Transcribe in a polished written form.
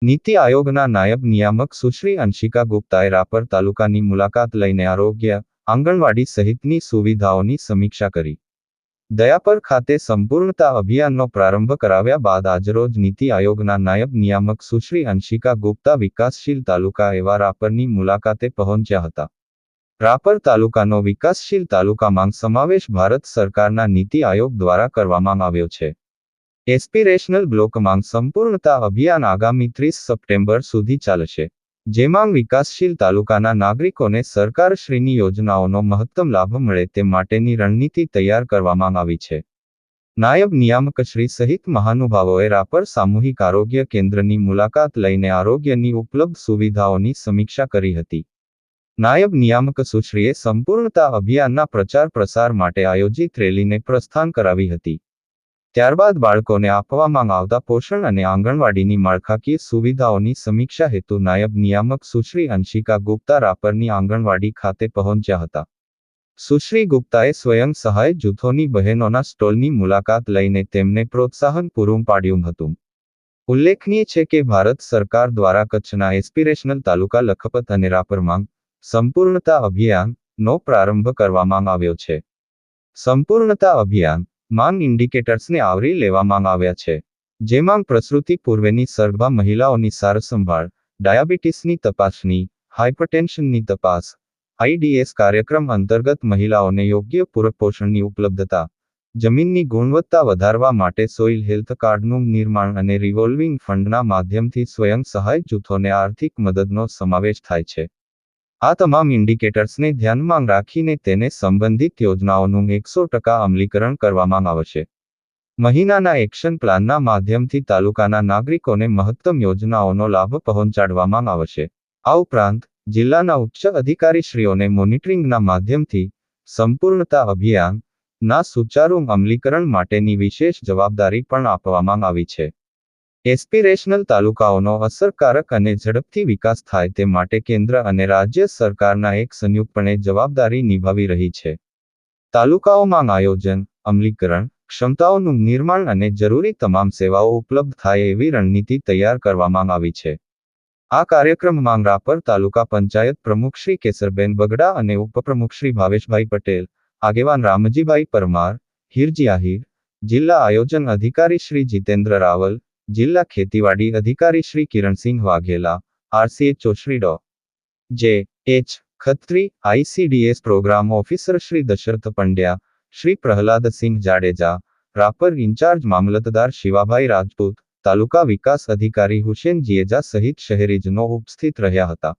નીતિ આયોગના નાયબ નિયામક સુશ્રી અંશિકા ગુપ્તાએ રાપર તાલુકાની મુલાકાત લઈને આરોગ્ય, આંગણવાડી સહિતની સુવિધાઓની સમીક્ષા કરી. દયાપર ખાતે સંપૂર્ણતા અભિયાનનો પ્રારંભ કરાવ્યા બાદ આજરોજ નીતિ આયોગના નાયબ નિયામક સુશ્રી અંશિકા ગુપ્તા વિકાસશીલ તાલુકા એવા રાપરની મુલાકાતે પહોંચ્યા હતા. રાપર તાલુકાનો વિકાસશીલ તાલુકામાં સમાવેશ ભારત સરકારના નીતિ આયોગ દ્વારા કરવામાં આવ્યો છે. એસ્પિરેશનલ બ્લોકમાં સંપૂર્ણતા અભિયાન આગામી 30 સપ્ટેમ્બર સુધી ચાલશે, જેમાં વિકાસશીલ તાલુકાના નાગરિકોને સરકારશ્રીની યોજનાઓનો મહત્તમ લાભ મળે તે માટેની રણનીતિ તૈયાર કરવામાં આવી છે. નાયબ નિયામકશ્રી સહિત મહાનુભાવોએ રાપર સામૂહિક આરોગ્ય કેન્દ્રની મુલાકાત લઈને આરોગ્યની ઉપલબ્ધ સુવિધાઓની સમીક્ષા કરી હતી. નાયબ નિયામક સુશ્રીએ સંપૂર્ણતા અભિયાનના પ્રચાર પ્રસાર માટે આયોજિત રેલીને પ્રસ્થાન કરાવી હતી. ત્યારબાદ બાળકોને આપવામાં આવતા પોષણ અને આંગણવાડીની માળખાકીય સુવિધાઓની સમીક્ષા હેતુ નાયબ નિયામક સુશ્રી અંશિકા ગુપ્તા રાપરની આંગણવાડી ખાતે પહોંચ્યા હતા. સુશ્રી ગુપ્તાએ સ્વયં સહાય જૂથોની બહેનોના સ્ટોલની મુલાકાત લઈને તેમને પ્રોત્સાહન પૂરું પાડ્યું હતું. ઉલ્લેખનીય છે કે ભારત સરકાર દ્વારા કચ્છના એસ્પિરેશનલ તાલુકા લખપત અને રાપરમાં સંપૂર્ણતા અભિયાનનો પ્રારંભ કરવામાં આવ્યો છે. સંપૂર્ણતા અભિયાન માંગ ઇન્ડિકેટર્સને આવરી લેવામાં આવ્યા છે, જેમાં પ્રસૂતિ પૂર્વેની સગર્ભા મહિલાઓની સારસંભાળ, ડાયાબિટીસની તપાસણી, હાઇપરટેન્શનની તપાસ, આઈડીએસ કાર્યક્રમ અંતર્ગત મહિલાઓને યોગ્ય પૂરક પોષણની ઉપલબ્ધતા, જમીનની ગુણવત્તા વધારવા માટે સોઇલ હેલ્થ કાર્ડનું નિર્માણ અને રિવોલ્વિંગ ફંડના માધ્યમથી સ્વયં સહાય જૂથોને આર્થિક મદદનો સમાવેશ થાય છે. આ તમામ ઇન્ડિકેટર્સને ધ્યાનમાં રાખીને તેને સંબંધિત યોજનાઓનું 100% અમલીકરણ કરવામાં આવશે. મહિનાના એક્શન પ્લાનના માધ્યમથી તાલુકાના નાગરિકોને મહત્તમ યોજનાઓનો લાભ પહોંચાડવામાં આવશે. આ ઉપરાંત જિલ્લાના ઉચ્ચ અધિકારીશ્રીઓને મોનિટરિંગના માધ્યમથી સંપૂર્ણતા અભિયાનના સુચારુ અમલીકરણ માટેની વિશેષ જવાબદારી પણ આપવામાં આવી છે. એસ્પિરેશનલ તાલુકાઓનો અસરકારક અને ઝડપથી વિકાસ થાય તે માટે કેન્દ્ર અને રાજ્ય સરકારના એક સંયુક્તપણે જવાબદારી નિભાવી રહી છે. તાલુકાઓમાં આયોજન, અમલીકરણ, ક્ષમતાઓનું નિર્માણ અને જરૂરી તમામ સેવાઓ ઉપલબ્ધ થાય એવી રણનીતિ તૈયાર કરવામાં આવી છે. આ કાર્યક્રમમાં રાપર તાલુકા પંચાયત પ્રમુખ શ્રી કેસરબેન બગડા અને ઉપપ્રમુખ શ્રી ભાવેશભાઈ પટેલ, આગેવાન રામજીભાઈ પરમાર, હીરજી આહિર, જિલ્લા આયોજન અધિકારી શ્રી જીતેન્દ્ર રાવલ, જિલ્લા ખેતીવાડી અધિકારી Shri Kiransinh Vaghela, RCHO Shri Dr. J. H. Khatri, ICDS program officer Shri Dashrath Pandya, Shri Prahladsinh Jadeja, Rapar incharge mamlatdar Shivabhai Rajput, taluka વિકાસ અધિકારી હુસેન જીએજા સહિત શહેરીજનો ઉપસ્થિત રહ્યા હતા.